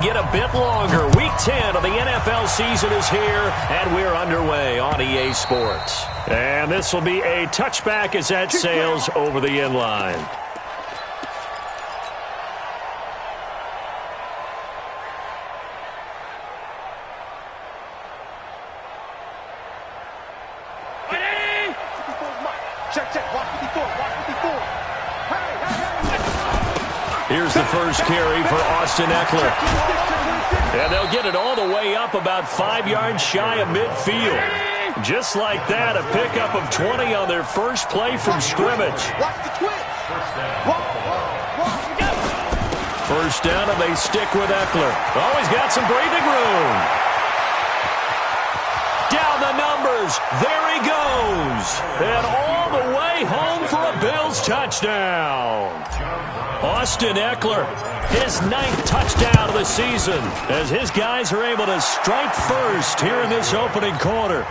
Get a bit longer. Week 10 of the NFL season is here, and we're underway on EA Sports. And this will be a touchback as that sails over the end line. Here's the first carry for Austin Eckler. And they'll get it all the way up about 5 yards shy of midfield. Just like that, a pickup of 20 on their first play from scrimmage. First down, and they stick with Eckler. Oh, he's got some breathing room. Down the numbers. There he goes. And all the way home for a Bills touchdown. Austin Eckler, his 9th touchdown of the season, as his guys are able to strike first here in this opening quarter.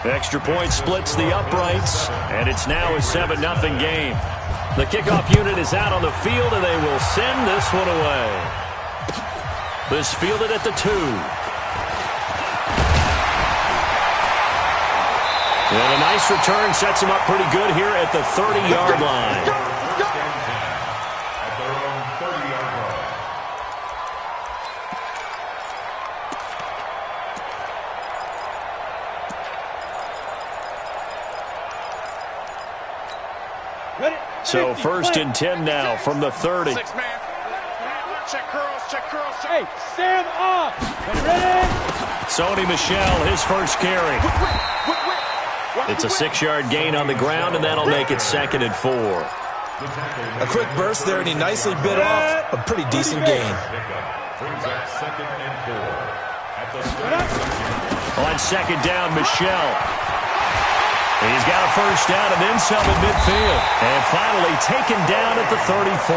Extra point splits the uprights, and it's now a 7-0 game. The kickoff unit is out on the field, and they will send this one away. This fielded at the 2. And a nice return sets him up pretty good here at the 30-yard line. So first and 10 now from the 30. Check curls. Hey, stand up. Ready? Sony Michel, his first carry. It's a 6-yard gain on the ground, and that'll make it 2nd and 4. A quick burst there, and he nicely bit off a pretty decent gain. On 2nd down, Michel. He's got a first down and then some in midfield. And finally taken down at the 34.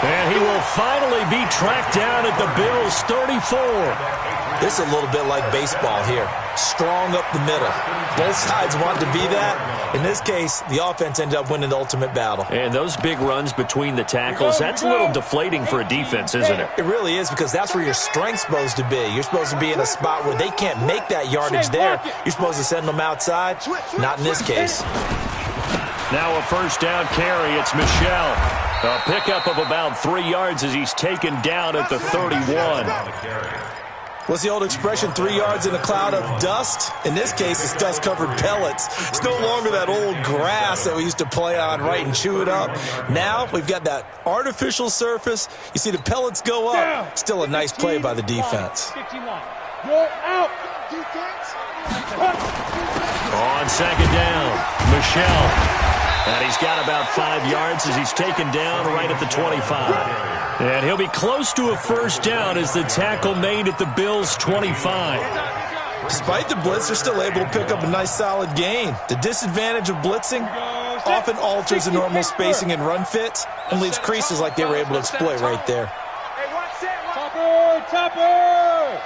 And he will finally be tracked down at the Bills' 34. This is a little bit like baseball here. Strong up the middle. Both sides want to be that. In this case, the offense ended up winning the ultimate battle. And those big runs between the tackles, that's a little deflating for a defense, isn't it? It really is, because that's where your strength's supposed to be. You're supposed to be in a spot where they can't make that yardage there. You're supposed to send them outside. Not in this case. Now a first down carry. It's Michel. A pickup of about 3 yards as he's taken down at the 31. What's the old expression, 3 yards in a cloud of dust? In this case, it's dust-covered pellets. It's no longer that old grass that we used to play on, right, and chew it up. Now we've got that artificial surface. You see the pellets go up. Still a nice play by the defense. You're out. On 2nd down, Michel. And he's got about 5 yards as he's taken down right at the 25. And he'll be close to a first down as the tackle made at the Bills' 25. Despite the blitz, they're still able to pick up a nice solid gain. The disadvantage of blitzing often alters the normal spacing and run fits and leaves creases like they were able to exploit right there. Topper!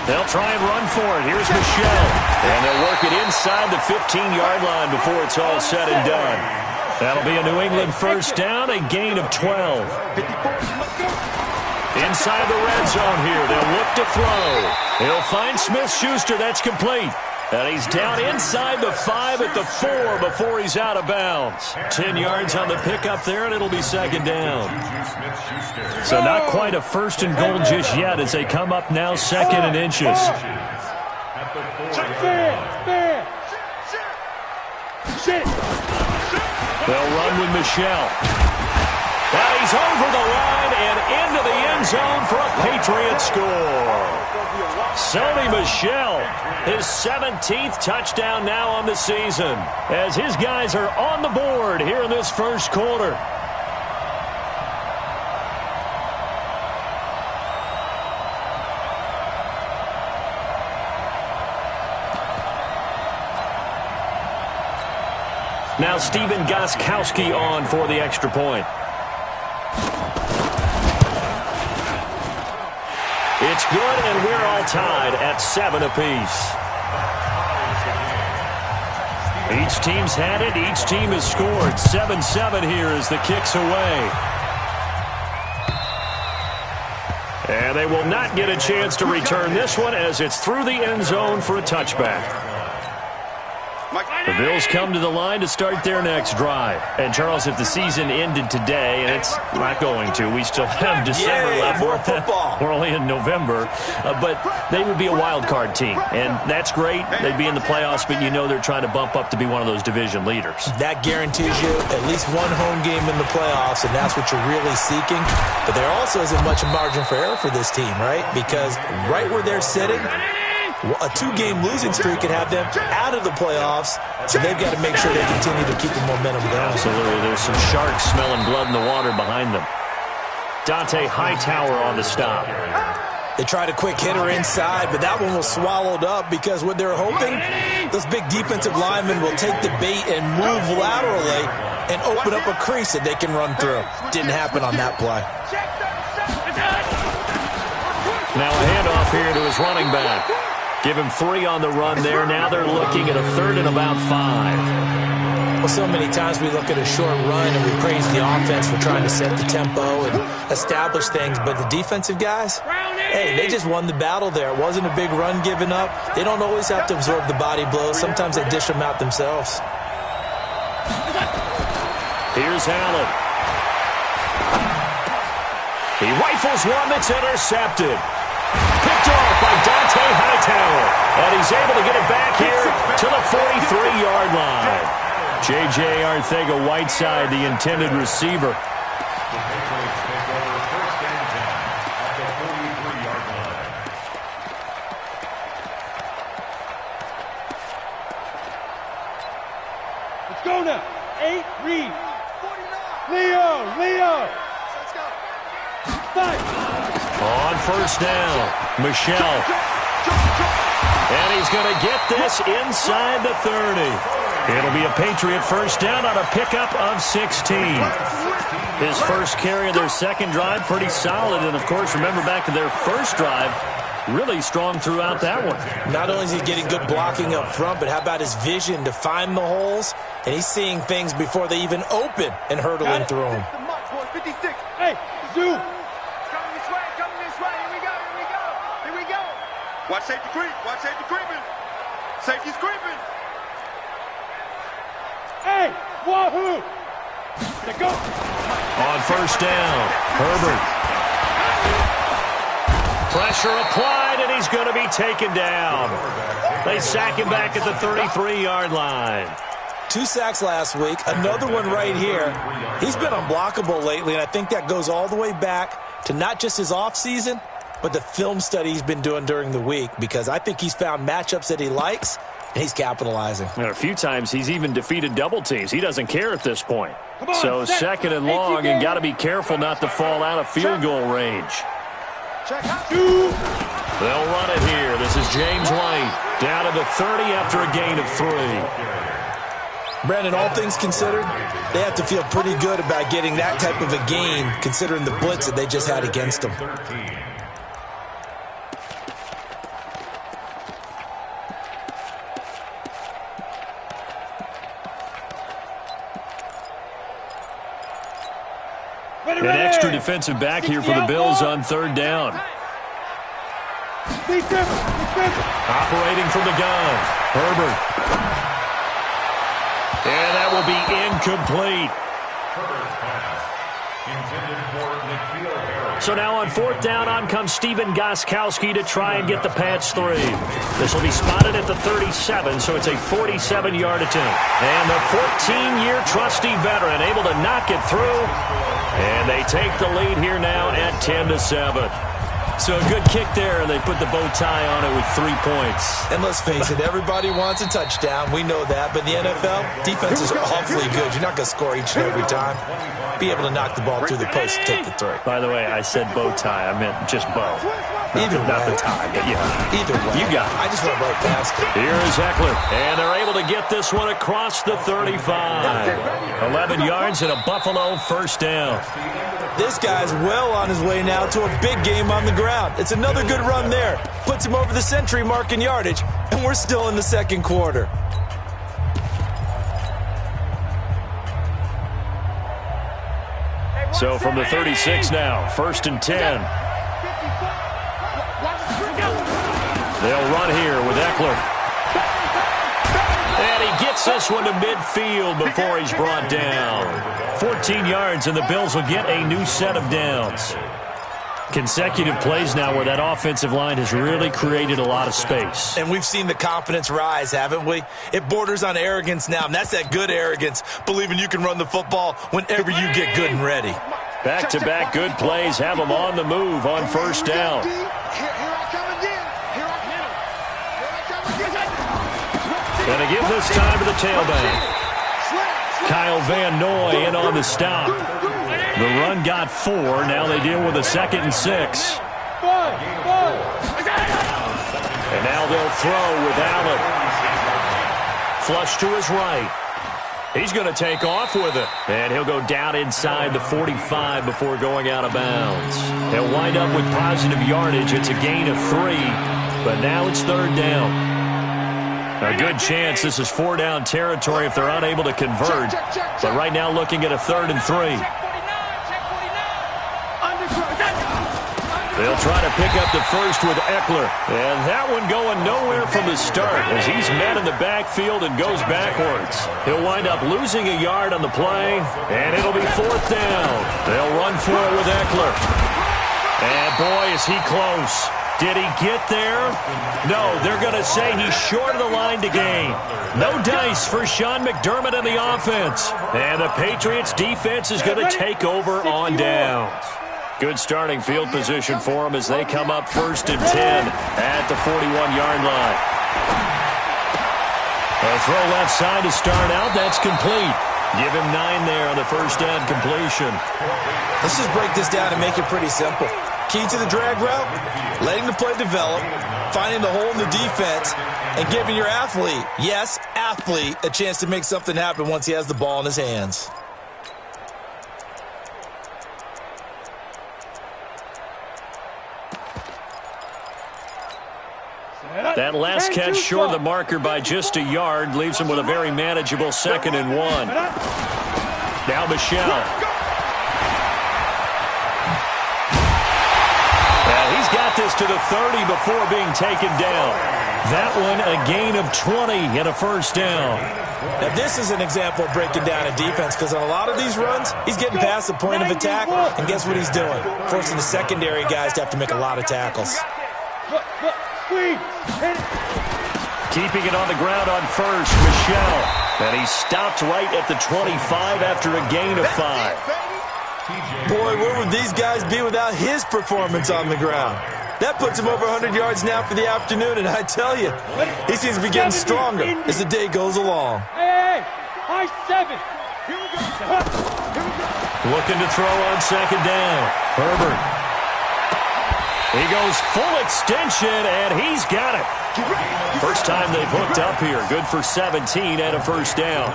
They'll try and run for it. Here's Michel. And they'll work it inside the 15-yard line before it's all said and done. That'll be a New England first down, a gain of 12. Inside the red zone here, they'll look to throw. He'll find Smith-Schuster, that's complete. And he's down inside the 5 at the 4 before he's out of bounds. 10 yards on the pickup there, and it'll be 2nd down. So not quite a 1st and goal just yet as they come up now 2nd and inches. They'll run with Michel. And he's over the line and into the end zone for a Patriot score. Sony Michel, his 17th touchdown now on the season, as his guys are on the board here in this first quarter. Now Steven Gostkowski on for the extra point. It's good, and we're all tied at 7 apiece. Each team's had it. Each team has scored. 7-7 here as the kick's away. And they will not get a chance to return this one as it's through the end zone for a touchback. The Bills come to the line to start their next drive. And, Charles, if the season ended today, and it's not going to, we still have December left. More football. We're only in November. But they would be a wild card team. And that's great. They'd be in the playoffs, but you know they're trying to bump up to be one of those division leaders. That guarantees you at least one home game in the playoffs, and that's what you're really seeking. But there also isn't much margin for error for this team, right? Because right where they're sitting, a 2-game losing streak could have them out of the playoffs, so they've got to make sure they continue to keep the momentum going. Absolutely. There's some sharks smelling blood in the water behind them. Dante Hightower on the stop. They tried a quick hitter inside, but that one was swallowed up because what they're hoping, those big defensive linemen will take the bait and move laterally and open up a crease that they can run through. Didn't happen on that play. Now a handoff here to his running back. Give him 3 on the run there. Now they're looking at a 3rd and about 5. Well, so many times we look at a short run and we praise the offense for trying to set the tempo and establish things, but the defensive guys, hey, they just won the battle there. It wasn't a big run given up. They don't always have to absorb the body blows. Sometimes they dish them out themselves. Here's Allen. He rifles one that's intercepted. Picked off by Dante Hightower. And he's able to get it back here to the 43-yard line. J.J. Arcega-Whiteside, the intended receiver. Let's go now. 8, read. Leo. Fight. On first down, Michelle. And he's going to get this inside the 30. It'll be a Patriot first down on a pickup of 16. His first carry of their second drive, pretty solid. And, of course, remember back to their first drive, really strong throughout that one. Not only is he getting good blocking up front, but how about his vision to find the holes? And he's seeing things before they even open and hurtling through them. Hey, Zoo. Watch safety creep. Watch safety creeping. Safety's creeping. Hey, wahoo. Let's go. On first down, Herbert. Pressure applied, and he's going to be taken down. They sack him back at the 33-yard line. 2 sacks last week, another one right here. He's been unblockable lately, and I think that goes all the way back to not just his offseason, but the film study he's been doing during the week, because I think he's found matchups that he likes, and he's capitalizing. And a few times he's even defeated double teams. He doesn't care at this point. So second and long, and got to be careful not to fall out of field goal range. They'll run it here. This is James White down to the 30 after a gain of 3. Brandon, all things considered, they have to feel pretty good about getting that type of a gain, considering the blitz that they just had against them. An extra defensive back here for the Bills on 3rd down. Operating from the gun, Herbert. And that will be incomplete. So now on 4th down, on comes Stephen Gostkowski to try and get the Pats 3. This will be spotted at the 37, so it's a 47-yard attempt. And the 14-year trusty veteran able to knock it through. And they take the lead here now at 10-7. So a good kick there, and they put the bow tie on it with 3 points. And let's face it, everybody wants a touchdown. We know that. But in the NFL, defenses are awfully good. You're not going to score each and every time. Be able to knock the ball through the post and take the 3. By the way, I said bow tie. I meant just bow. Not the tie, but yeah. Either way. You got it. I just went right past it. Here is Eckler, and they're able to get this one across the 35. 11 yards and a Buffalo first down. This guy's well on his way now to a big game on the ground. It's another good run there. Puts him over the century mark in yardage, and we're still in the second quarter. So from the 36 now, 1st and 10. They'll run here with Eckler. And he gets this one to midfield before he's brought down. 14 yards, and the Bills will get a new set of downs. Consecutive plays now where that offensive line has really created a lot of space. And we've seen the confidence rise, haven't we? It borders on arrogance now, and that's that good arrogance, believing you can run the football whenever you get good and ready. Back-to-back good plays have them on the move on first down. And they give this time to the tailback. Kyle Van Noy in on the stop. The run got 4. Now they deal with a 2nd and 6. And now they'll throw with Allen. Flush to his right. He's going to take off with it. And he'll go down inside the 45 before going out of bounds. He'll wind up with positive yardage. It's a gain of 3. But now it's 3rd down. A good chance this is 4-down territory if they're unable to convert. But right now looking at a 3rd and 3. They'll try to pick up the first with Eckler. And that one going nowhere from the start as he's met in the backfield and goes backwards. He'll wind up losing a yard on the play, and it'll be 4th down. They'll run for it with Eckler. And boy, is he close. Did he get there? No, they're going to say he's short of the line to gain. No dice for Sean McDermott and the offense. And the Patriots defense is going to take over on downs. Good starting field position for them as they come up 1st and 10 at the 41-yard line. A throw left side to start out. That's complete. Give him 9 there on the first down completion. Let's just break this down and make it pretty simple. Key to the drag route, letting the play develop, finding the hole in the defense, and giving your athlete, yes, athlete, a chance to make something happen once he has the ball in his hands. That last catch short of the marker by just a yard leaves him with a very manageable 2nd and 1. Now Michelle. He's got this to the 30 before being taken down. That one a gain of 20 and a 1st down. Now this is an example of breaking down a defense because on a lot of these runs, he's getting past the point of attack, and guess what he's doing? Forcing the secondary guys to have to make a lot of tackles. Keeping it on the ground on first, Michelle. And he stopped right at the 25 after a gain of 5. Boy, where would these guys be without his performance on the ground? That puts him over 100 yards now for the afternoon, and I tell you, he seems to be getting stronger as the day goes along. Hey, high 7. Here we go. Looking to throw on 2nd down. Herbert. He goes full extension, and he's got it. First time they've hooked up here. Good for 17 and a 1st down.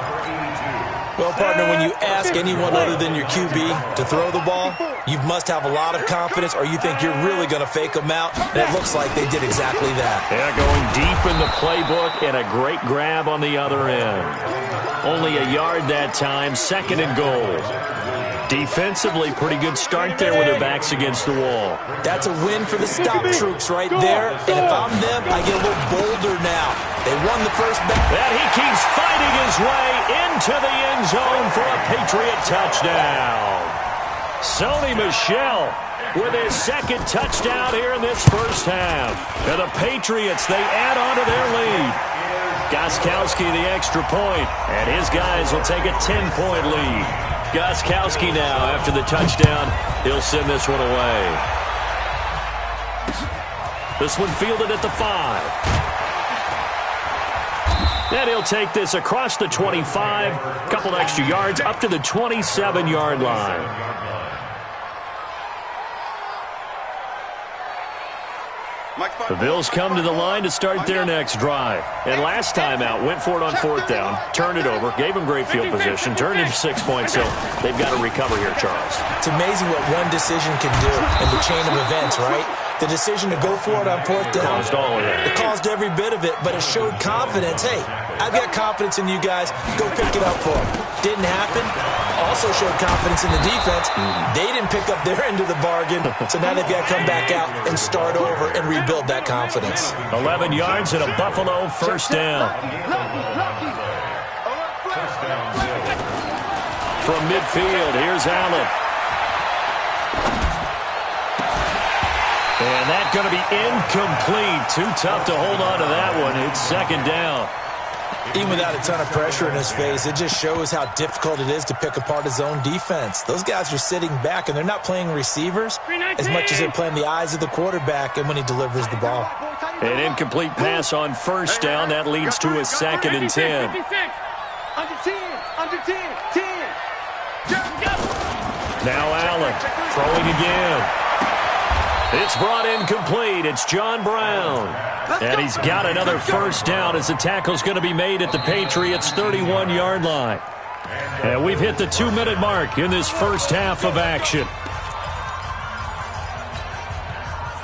Well, partner, when you ask anyone other than your QB to throw the ball, you must have a lot of confidence or you think you're really going to fake them out, and it looks like they did exactly that. Yeah, going deep in the playbook and a great grab on the other end. Only a yard that time, 2nd and goal. Defensively, pretty good start there with their backs against the wall. That's a win for the stop troops right there, and if I'm them, I get a little bolder now. They won the first back. And he keeps fighting his way into the end zone for a Patriot touchdown. Sony Michel with his 2nd touchdown here in this first half. And the Patriots, they add on to their lead. Gostkowski the extra point, and his guys will take a 10-point lead. Gostkowski now, after the touchdown, he'll send this one away. This one fielded at the 5. Then he'll take this across the 25, couple extra yards, up to the 27-yard line. The Bills come to the line to start their next drive. And last time out, went for it on 4th down, turned it over, gave them great field position, turned into 6 points, so they've got to recover here, Charles. It's amazing what one decision can do in the chain of events, right? The decision to go for it on 4th down. Caused all of it. It caused every bit of it, but it showed confidence. Hey, I've got confidence in you guys. Go pick it up for them. Didn't happen. also showed confidence in the defense. They didn't pick up their end of the bargain, so now they've got to come back out and start over and rebuild that confidence. 11 yards and a Buffalo first down. From midfield, here's Allen. And that's going to be incomplete. Too tough to hold on to that one. It's second down. Even without a ton of pressure in his face, it just shows how difficult it is to pick apart his own defense. Those guys are sitting back, and they're not playing receivers as much as they're playing the eyes of the quarterback and when he delivers the ball. An incomplete pass on first down. That leads to a 2nd and 10. Under 10, 10. Now Allen throwing again. It's brought in complete. It's John Brown. And he's got another first down as the tackle's going to be made at the Patriots' 31-yard line. And we've hit the 2-minute mark in this first half of action.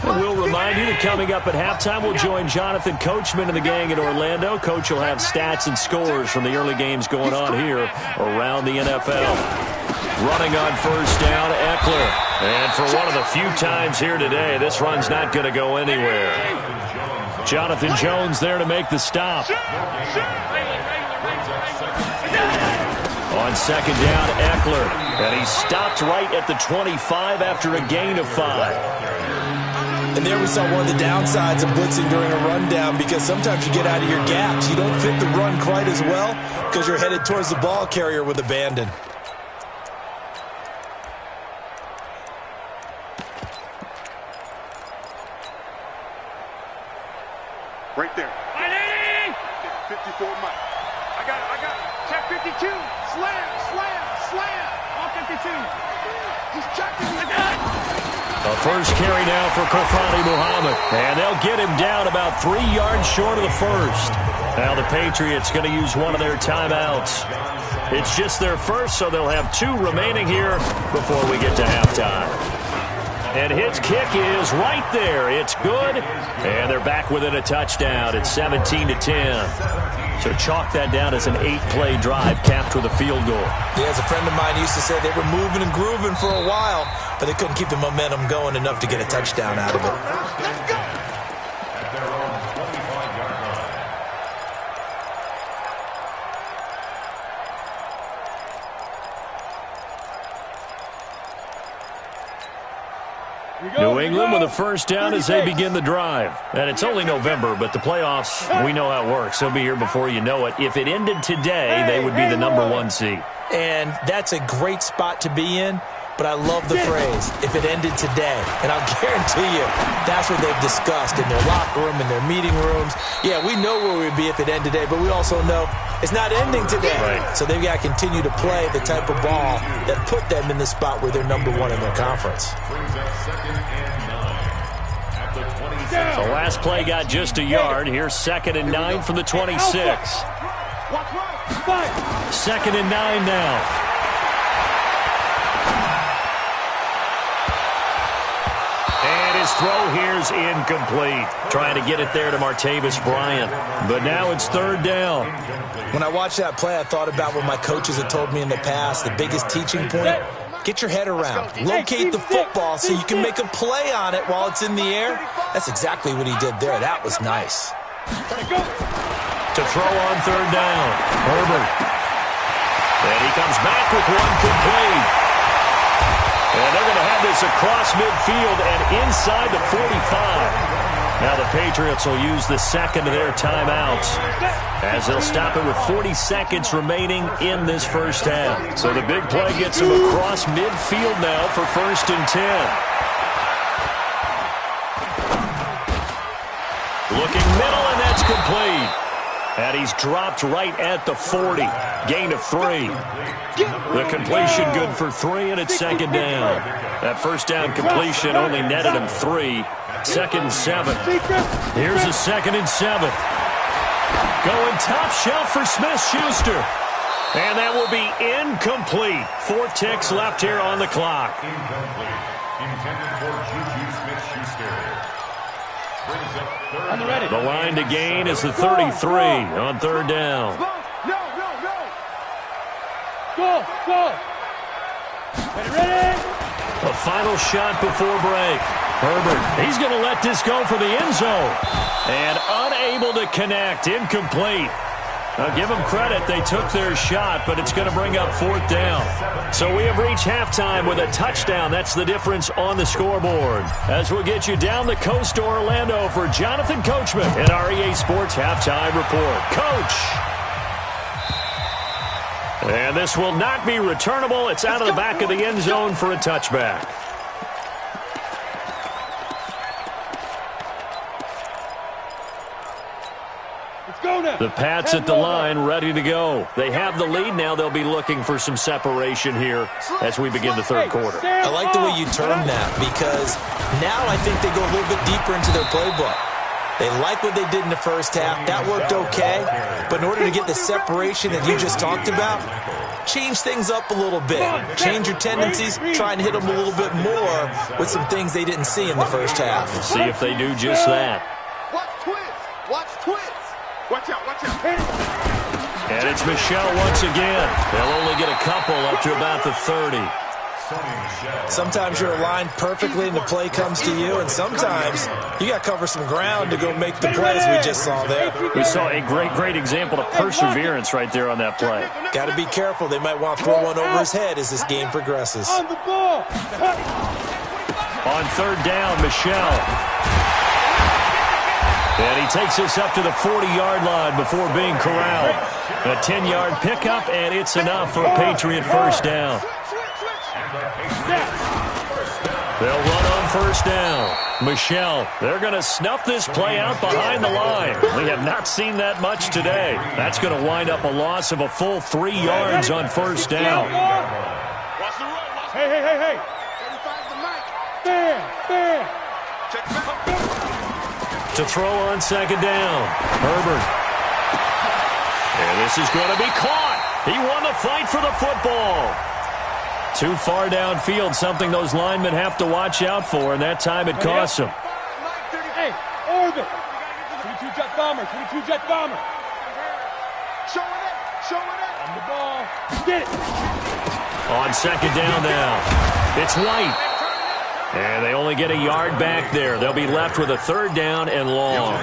And we'll remind you that coming up at halftime, we'll join Jonathan Coachman and the gang in Orlando. Coach will have stats and scores from the early games going on here around the NFL. Running on first down, Eckler. And for one of the few times here today, this run's not going to go anywhere. Jonathan Jones there to make the stop. On second down, Eckler. And he stopped right at the 25 after a gain of 5. And there we saw one of the downsides of blitzing during a rundown, because sometimes you get out of your gaps. You don't fit the run quite as well because you're headed towards the ball carrier with abandon. Right there. 54 Mike. I got it. Check 52. Slam. All 52. He's checking me. A first carry now for Kofani Muhammad. And they'll get him down about 3 yards short of the first. Now the Patriots going to use one of their timeouts. It's just their first, so they'll have 2 remaining here before we get to halftime. And his kick is right there. It's good. And they're back within a touchdown. It's 17-10. So chalk that down as an 8-play drive capped with a field goal. Yeah, as a friend of mine used to say, they were moving and grooving for a while, but they couldn't keep the momentum going enough to get a touchdown out of it. New England with a first down as they begin the drive. And it's only November, but the playoffs, we know how it works. They'll be here before you know it. If it ended today, they would be the number 1 seed. And that's a great spot to be in, but I love the phrase, if it ended today. And I'll guarantee you, that's what they've discussed in their locker room, in their meeting rooms. Yeah, we know where we'd be if it ended today, but we also know it's not ending today. Right. So they've got to continue to play the type of ball that put them in the spot where they're number 1 in their conference. The last play got just a yard. Here's 2nd and 9 from the 26. 2nd and 9 now. And his throw here's incomplete. Trying to get it there to Martavis Bryant. But now it's 3rd down. When I watched that play, I thought about what my coaches had told me in the past. The biggest teaching point, get your head around. Locate the football so you can make a play on it while it's in the air. That's exactly what he did there. That was nice. To throw on 3rd down, Herbert. And he comes back with one complete. And they're going to have this across midfield and inside the 45. Now the Patriots will use the 2nd of their timeouts as they'll stop it with 40 seconds remaining in this first half. So the big play gets them across midfield now for 1st and 10. Looking middle, and that's complete. And he's dropped right at the 40. Gain of 3. The completion good for 3, and it's 2nd down. That first down completion only netted him 3. 2nd and 7. Here's a 2nd and 7. Going top shelf for Smith-Schuster. And that will be incomplete. 4 ticks left here on the clock. Intended for Juju Smith-Schuster. The line to gain is the 33 on 3rd down. Go. A final shot before break. Herbert, he's going to let this go for the end zone. And unable to connect. Incomplete. Now, give them credit. They took their shot, but it's going to bring up 4th down. So we have reached halftime with a touchdown. That's the difference on the scoreboard. As we'll get you down the coast to Orlando for Jonathan Coachman at REA Sports Halftime Report. Coach! And this will not be returnable. It's out of the back of the end zone for a touchback. The Pats at the line, ready to go. They have the lead now. They'll be looking for some separation here as we begin the third quarter. I like the way you term that because now I think they go a little bit deeper into their playbook. They like what they did in the first half. That worked okay. But in order to get the separation that you just talked about, change things up a little bit. Change your tendencies. Try and hit them a little bit more with some things they didn't see in the first half. We'll see if they do just that. Watch twist. Watch twist. Watch out, watch out. And it's Michelle once again. They'll only get a couple up to about the 30. Sometimes you're aligned perfectly and the play comes to you, and sometimes you got to cover some ground to go make the plays we just saw there. We saw a great example of perseverance right there on that play. Got to be careful. They might want to throw one over his head as this game progresses. On the ball. On 3rd down, Michelle. And he takes us up to the 40-yard line before being corralled. A 10-yard pickup, and it's enough for a Patriot first down. They'll run on 1st down. Michelle, they're going to snuff this play out behind the line. We have not seen that much today. That's going to wind up a loss of a full 3 yards on 1st down. Hey. Stand. To throw on 2nd down. Herbert. And this is going to be caught. He won the fight for the football. Too far downfield, something those linemen have to watch out for, and that time it costs them. Hey, orbit. 22-jet bomber. Showing it. On the ball. Get it. On 2nd down now. It's White. And they only get a yard back there. They'll be left with a 3rd down and long.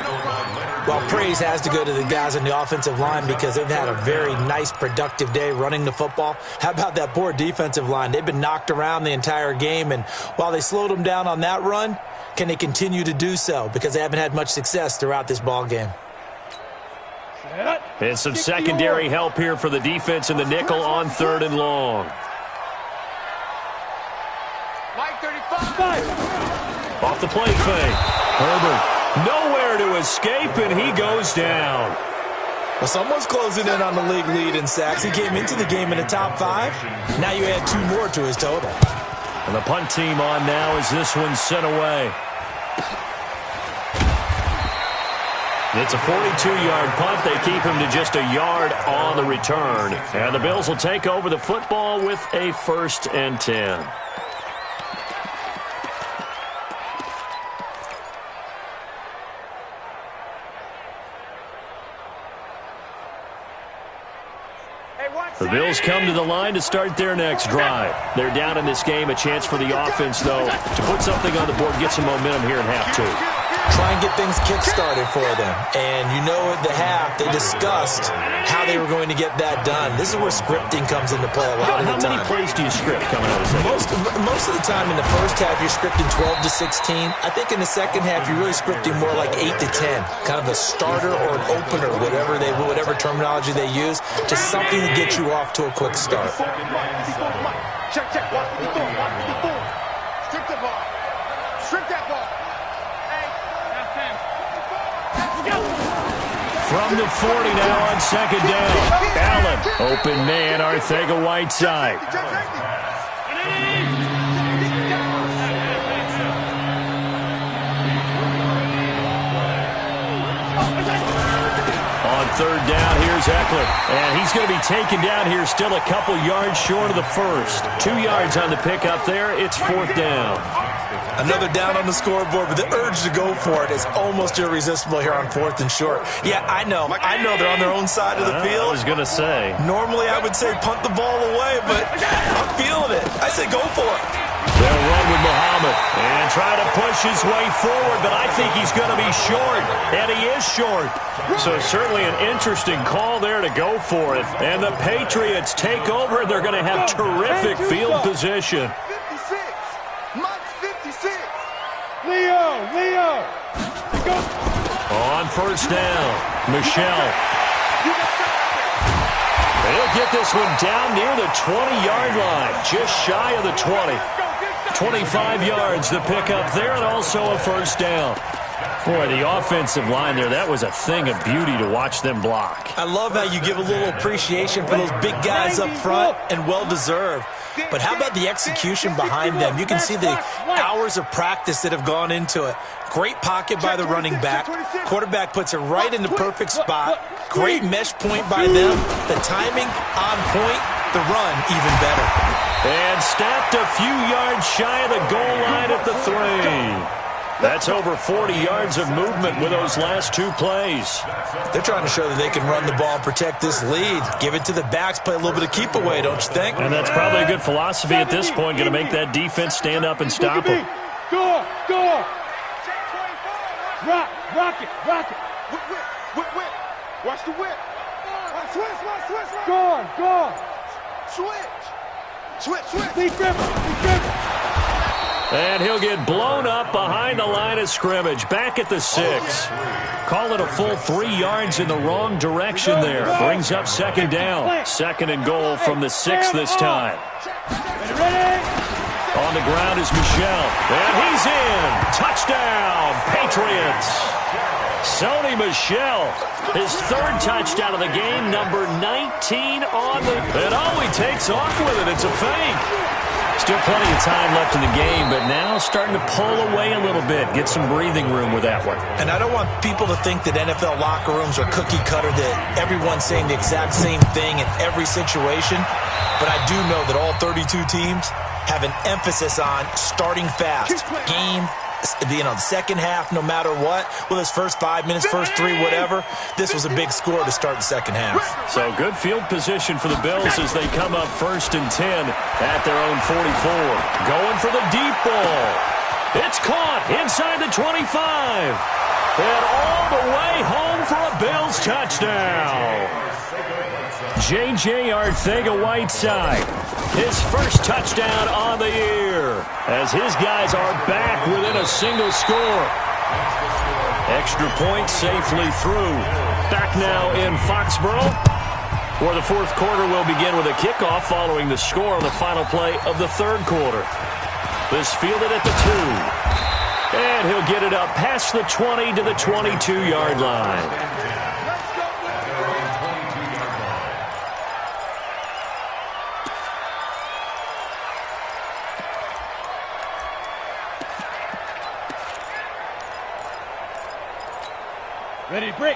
Well, praise has to go to the guys on the offensive line because they've had a very nice, productive day running the football. How about that poor defensive line? They've been knocked around the entire game, and while they slowed them down on that run, can they continue to do so? Because they haven't had much success throughout this ball game. And some secondary help here for the defense in the nickel on 3rd and long. Off the play fake. Herbert nowhere to escape, and he goes down. Well, someone's closing in on the league lead in sacks. He came into the game in the top 5. Now you add 2 more to his total. And the punt team on now as this one's sent away. It's a 42-yard punt. They keep him to just a yard on the return. And the Bills will take over the football with a 1st and 10. The Bills come to the line to start their next drive. They're down in this game. A chance for the offense, though, to put something on the board, get some momentum here in half 2. Try and get things kick-started for them. And you know at the half, they discussed how they were going to get that done. This is where scripting comes into play a lot of the time. How many plays do you script coming out of the second? Most of the time in the first half, you're scripting 12 to 16. I think in the second half, you're really scripting more like 8 to 10. Kind of a starter or an opener, whatever terminology they use. Just something to get you off to a quick start. Check. Watch the ball. Strip the ball. Strip that ball. From the 40 now on 2nd down. Allen, open man, Arcega-Whiteside. On 3rd down, here's Eckler. And he's going to be taken down here still a couple yards short of the 1st. 2 yards on the pickup there. It's 4th down. Another down on the scoreboard, but the urge to go for it is almost irresistible here on 4th and short. Yeah, I know they're on their own side of the field. I was going to say. Normally I would say punt the ball away, but I'm feeling it. I say go for it. They'll run with Muhammad and try to push his way forward, but I think he's going to be short, and he is short. So certainly an interesting call there to go for it. And the Patriots take over. They're going to have terrific field position. 56. Mike's 56. Leo. Go. On first down, Michelle. They'll get this one down near the 20-yard line, just shy of the 20. 25 yards to pick up there, and also a first down. Boy, the offensive line there, that was a thing of beauty to watch them block. I love how you give a little appreciation for those big guys up front, and well-deserved. But how about the execution behind them? You can see the hours of practice that have gone into it. Great pocket by the running back. Quarterback puts it right in the perfect spot. Great mesh point by them. The timing on point. The run even better. And stopped a few yards shy of the goal line at the 3. That's over 40 yards of movement with those last two plays. They're trying to show that they can run the ball and protect this lead. Give it to the backs, play a little bit of keep away, don't you think? And that's probably a good philosophy at this point, going to make that defense stand up and stop them. Go. Rock it. Whip. Watch the whip. Switch. Go. Switch. Be Griffin. And he'll get blown up behind the line of scrimmage. Back at the 6. Call it a full 3 yards in the wrong direction there. Brings up second down. Second and goal from the 6 this time. On the ground is Michelle. And he's in. Touchdown, Patriots. Sony Michel, his 3rd touchdown of the game, number 19 on the... And he takes off with it. It's a fake. Still plenty of time left in the game, but now starting to pull away a little bit. Get some breathing room with that one. And I don't want people to think that NFL locker rooms are cookie cutter, that everyone's saying the exact same thing in every situation. But I do know that all 32 teams have an emphasis on starting fast. Game, the second half, no matter what. Well, his first 5 minutes, first 3, whatever. This was a big score to start the second half. So good field position for the Bills as they come up 1st and 10 at their own 44. Going for the deep ball. It's caught inside the 25. And all the way home for a Bills touchdown. J.J. Arcega-Whiteside, his first touchdown on the year, as his guys are back within a single score. Extra point safely through. Back now in Foxborough, where the 4th quarter will begin with a kickoff following the score on the final play of the 3rd quarter. This fielded at the 2. And he'll get it up past the 20 to the 22-yard line.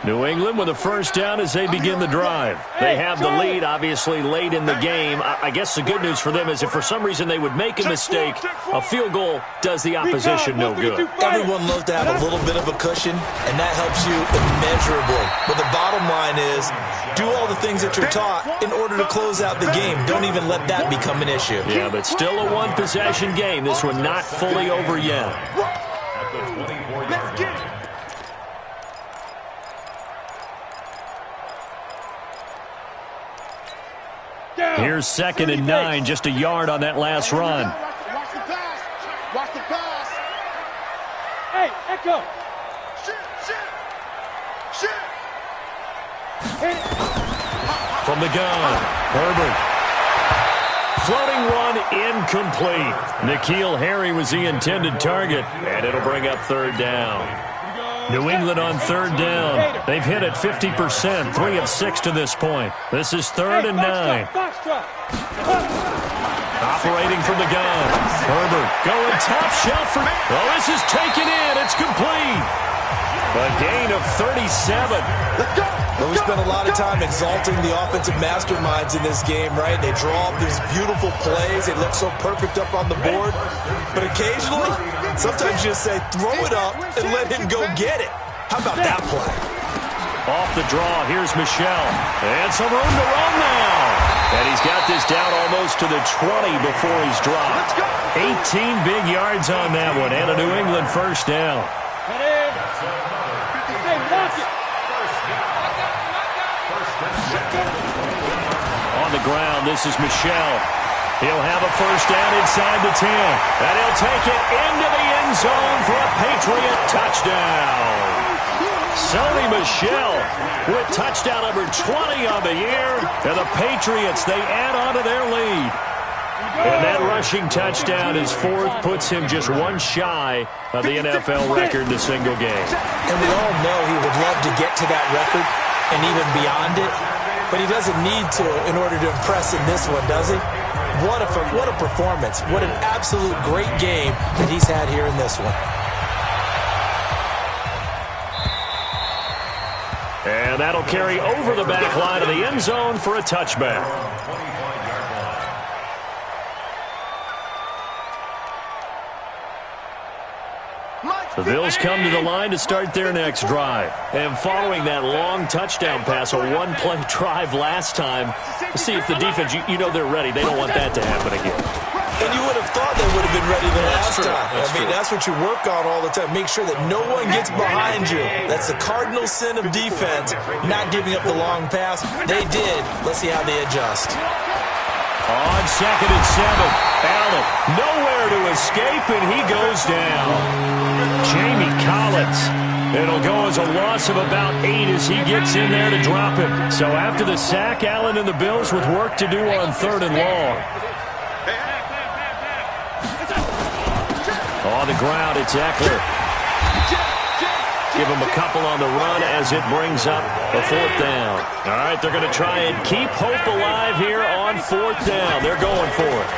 New England with a first down as they begin the drive. They have the lead, obviously, late in the game. I guess the good news for them is if for some reason they would make a mistake, a field goal does the opposition no good. Everyone loves to have a little bit of a cushion, and that helps you immeasurably. But the bottom line is, do all the things that you're taught in order to close out the game. Don't even let that become an issue. Yeah, but still a one-possession game. This one not fully over yet. Let's get it. Here's 2nd and 9, just a yard on that last run. Watch the pass. Watch the pass. Hey, Echo. Shit. From the gun, Herbert. Floating one incomplete. N'Keal Harry was the intended target, and it'll bring up 3rd down. New England on 3rd down. They've hit it 50%, 3 of 6 to this point. This is 3rd and 9. Operating from the gun. Herbert going top shelf. Oh, this is taken in. It's complete. A gain of 37. Let's go. But we spent a lot of time exalting the offensive masterminds in this game, right? They draw up these beautiful plays. They look so perfect up on the board. But occasionally, sometimes you just say, throw it up and let him go get it. How about that play? Off the draw, here's Michelle. And some room to run now. And he's got this down almost to the 20 before he's dropped. 18 big yards on that one, and a New England first down. On the ground, this is Michelle. He'll have a first down inside the 10. And he'll take it into the end zone for a Patriot touchdown. Sony Michel with touchdown number 20 on the year. And the Patriots, they add on to their lead. And that rushing touchdown, his fourth, puts him just one shy of the NFL record in a single game. And we all know he would love to get to that record and even beyond it. But he doesn't need to in order to impress in this one, does he? What a performance. What an absolute great game that he's had here in this one. And that'll carry over the back line of the end zone for a touchback. The Bills come to the line to start their next drive. And following that long touchdown pass, a one-play drive last time, see if the defense, you know they're ready. They don't want that to happen again. And you would have thought they would have been ready the last time. That's what you work on all the time. Make sure that no one gets behind you. That's the cardinal sin of defense, not giving up the long pass. They did. Let's see how they adjust. On 2nd and 7, Allen nowhere to escape, and he goes down. Jamie Collins. It'll go as a loss of about 8 as he gets in there to drop him. So after the sack, Allen and the Bills with work to do on 3rd and long. On the ground, it's Eckler. Give him a couple on the run as it brings up a 4th down. All right, they're going to try and keep hope alive here on 4th down. They're going for it.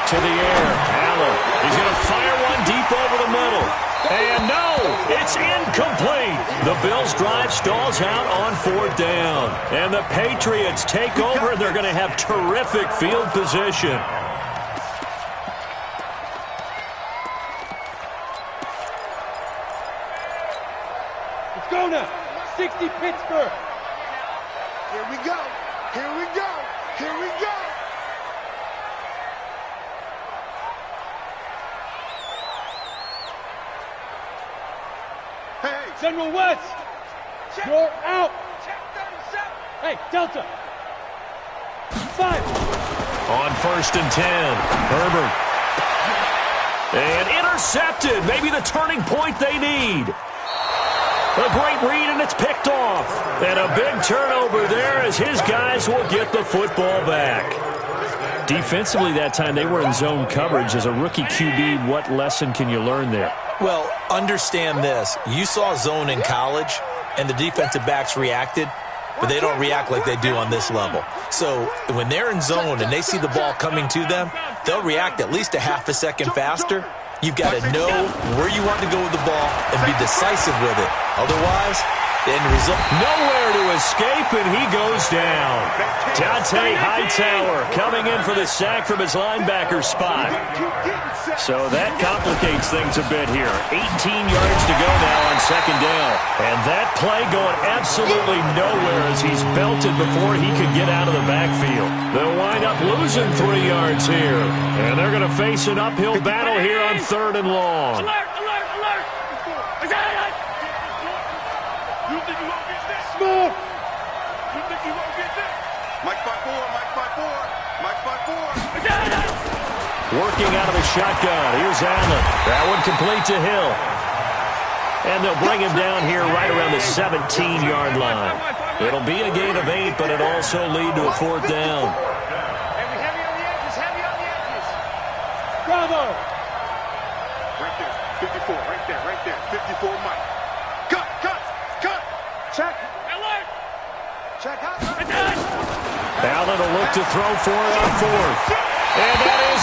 To the air, Allen. He's going to fire one deep over the middle. And no, it's incomplete. The Bills' drive stalls out on 4th down. And the Patriots take over, and they're going to have terrific field position. Go now. 60 Pittsburgh. Here we go. Here we go. Here we go. Hey. General West. You're out. Check 37. Hey, Delta. 5. On 1st and 10, Herbert. And intercepted. Maybe the turning point they need. A great read, and it's picked off. And a big turnover there as his guys will get the football back. Defensively that time, they were in zone coverage. As a rookie QB, what lesson can you learn there? Well, understand this. You saw zone in college, and the defensive backs reacted, but they don't react like they do on this level. So when they're in zone and they see the ball coming to them, they'll react at least a half a second faster. You've got to know where you want to go with the ball and be decisive with it. Otherwise, the end result. Nowhere to escape, and he goes down. Dante Hightower coming in for the sack from his linebacker spot. So that complicates things a bit here. 18 yards to go now on 2nd down. And that play going absolutely nowhere as he's belted before he could get out of the backfield. They'll wind up losing 3 yards here. And they're going to face an uphill battle here on 3rd and long. Alert, alert, alert. You think you won't get this? Move. You think you won't get this? Mike 5-4, Mike 5-4, Mike 5-4. Working out of the shotgun. Here's Allen. That one complete to Hill. And they'll bring him down here right around the 17-yard line. It'll be a gain of 8, but it'll also lead to a 4th down. Heavy on the edges, heavy on the edges. Bravo. Right there, 54, right there, 54, Mike. Cut. Check. Alert. Check out. Allen will look to throw for it on 4th. And that is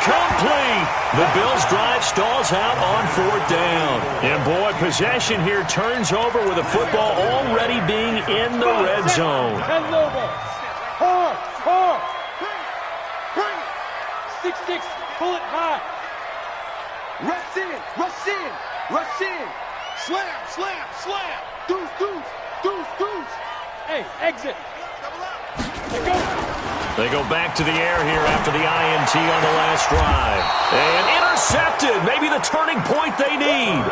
complete. The Bills' drive stalls out on 4th down. And, boy, possession here turns over with the football already being in the red zone. Hard. 6-6, pull it high. Rush in. Slam. Deuce. Hey, exit. Let go. They go back to the air here after the INT on the last drive. And intercepted. Maybe the turning point they need.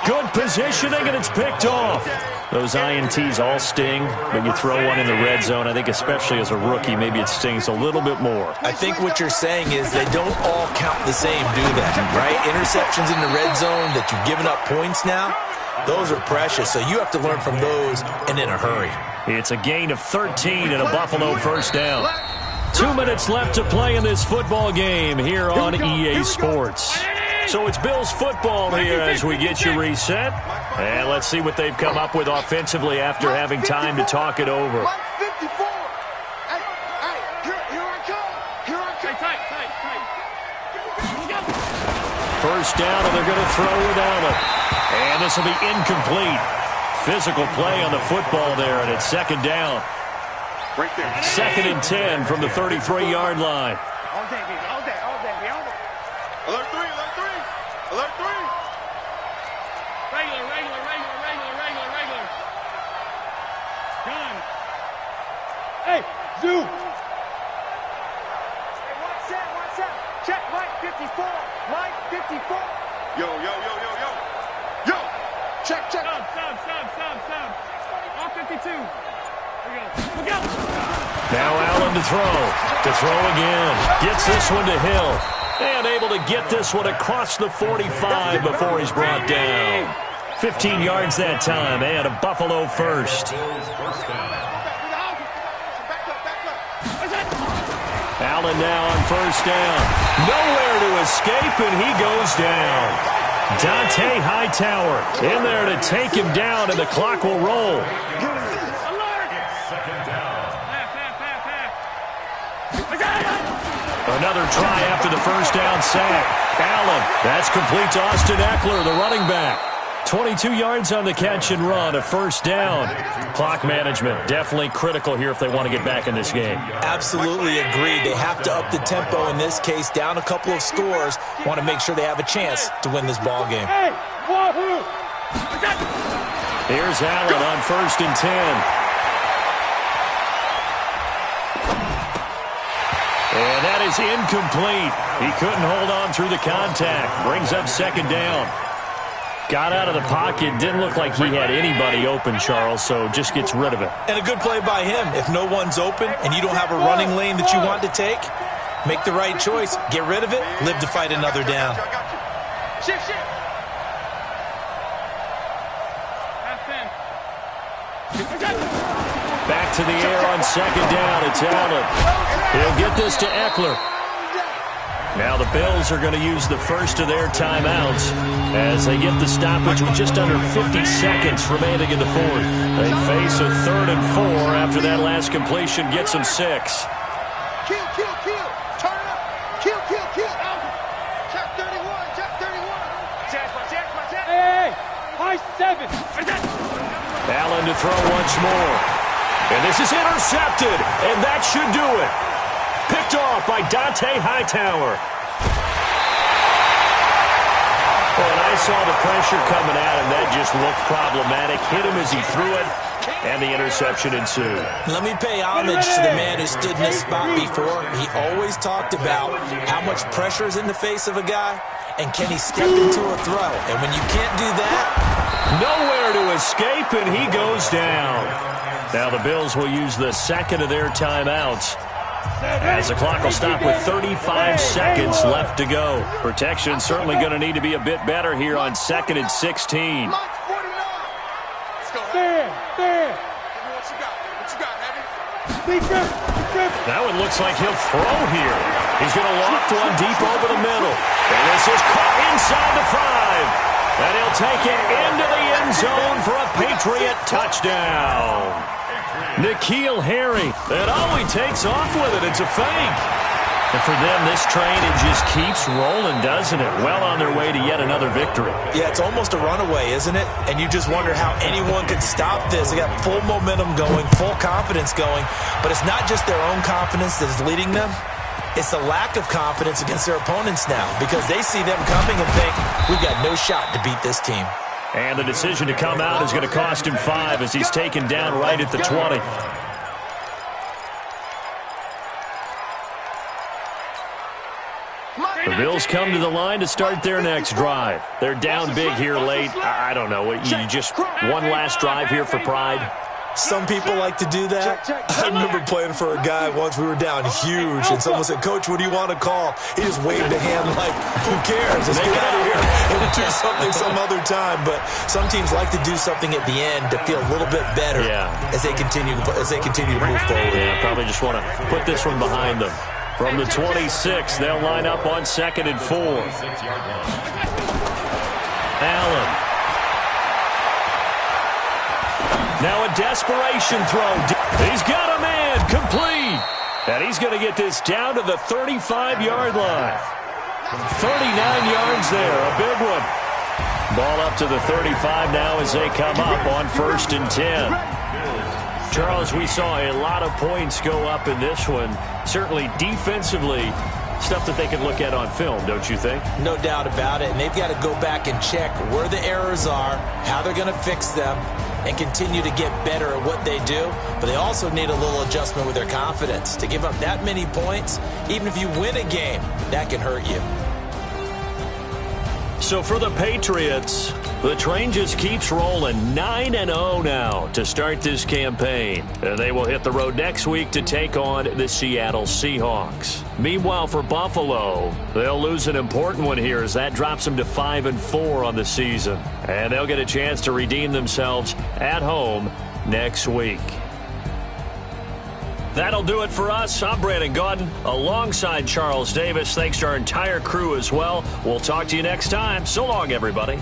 Good positioning, and it's picked off. Those INTs all sting, but you throw one in the red zone, I think especially as a rookie, maybe it stings a little bit more. I think what you're saying is they don't all count the same, do they? Right? Interceptions in the red zone that you've given up points now, those are precious, so you have to learn from those and in a hurry. It's a gain of 13 and a Buffalo first down. 2 minutes left to play in this football game here on EA Sports. So it's Bills football here as we get you reset. And let's see what they've come up with offensively after having time to talk it over. Here I come. First down, and they're going to throw without it. And this will be incomplete. Physical play on the football there, and it's 2nd down. Right there. 2nd and 10 from the 33-yard line. All day, baby. All day. Alert 3. Regular. Gun. Hey, zoom. Hey, watch out. Check Mike 54. Yo. Check. Stop. All 52. Here we go. Now Allen to throw again. Gets this one to Hill. And able to get this one across the 45 before he's brought down. 15 yards that time, and a Buffalo first. Allen now on first down. Nowhere to escape, and he goes down. Dante Hightower in there to take him down, and the clock will roll. Another try after the first down sack. Allen, that's complete to Austin Eckler, the running back. 22 yards on the catch and run, a first down. Clock management definitely critical here if they want to get back in this game. Absolutely agreed. They have to up the tempo in this case, down a couple of scores. Want to make sure they have a chance to win this ball game. Hey, wahoo! Here's Allen on 1st and 10. And that is incomplete. He couldn't hold on through the contact. Brings up 2nd down. Got out of the pocket. Didn't look like he had anybody open, Charles, so just gets rid of it. And a good play by him. If no one's open and you don't have a running lane that you want to take, make the right choice. Get rid of it. Live to fight another down. Shift. Back to the air on 2nd down. It's Allen. He'll get this to Eckler. Now the Bills are going to use the first of their timeouts as they get the stoppage with just under 50 seconds remaining in the 4th. They face a 3rd and 4 after that last completion gets them 6. Kill. Turn it up. Kill. Check 31. Jack. Hey, high 7. Allen to throw once more. And this is intercepted, and that should do it. Picked off by Dante Hightower. Well, and I saw the pressure coming at him. That just looked problematic. Hit him as he threw it, and the interception ensued. Let me pay homage to the man who stood in this spot before. He always talked about how much pressure is in the face of a guy, and can he step into a throw. And when you can't do that, nowhere to escape, and he goes down. Now the Bills will use the 2nd of their timeouts as the clock will stop with 35 seconds left to go. Protection certainly going to need to be a bit better here on 2nd and 16. There. That one looks like he'll throw here. He's going to loft one deep over the middle. And this is caught inside the 5. And he'll take it into the end zone for a Patriot touchdown. N'Keal Harry, and he takes off with it. It's a fake. And for them, this train, it just keeps rolling, doesn't it? Well on their way to yet another victory. Yeah, it's almost a runaway, isn't it? And you just wonder how anyone could stop this. They got full momentum going, full confidence going. But it's not just their own confidence that is leading them. It's the lack of confidence against their opponents now because they see them coming and think, we've got no shot to beat this team. And the decision to come out is going to cost him 5 as he's taken down right at the 20. The Bills come to the line to start their next drive. They're down big here late. I don't know. You just one last drive here for pride? Some people like to do that. I remember playing for a guy once. We were down huge, and someone said, Coach, what do you want to call? He just waved a hand like, who cares? Let's get out of here and do something some other time. But some teams like to do something at the end to feel a little bit better as they continue to move forward. Yeah, probably just want to put this one behind them. From the 26, they'll line up on 2nd and 4. Allen. Now a desperation throw. He's got a man. Complete. And he's going to get this down to the 35-yard line. 39 yards there. A big one. Ball up to the 35 now as they come up on 1st and 10. Charles, we saw a lot of points go up in this one. Certainly defensively, stuff that they can look at on film, don't you think? No doubt about it. And they've got to go back and check where the errors are, how they're going to fix them, and continue to get better at what they do. But they also need a little adjustment with their confidence. To give up that many points, even if you win a game, that can hurt you. So for the Patriots, the train just keeps rolling. 9-0 now to start this campaign. They will hit the road next week to take on the Seattle Seahawks. Meanwhile, for Buffalo, they'll lose an important one here as that drops them to 5-4 on the season. And they'll get a chance to redeem themselves at home next week. That'll do it for us. I'm Brandon Gaudin alongside Charles Davis. Thanks to our entire crew as well. We'll talk to you next time. So long, everybody.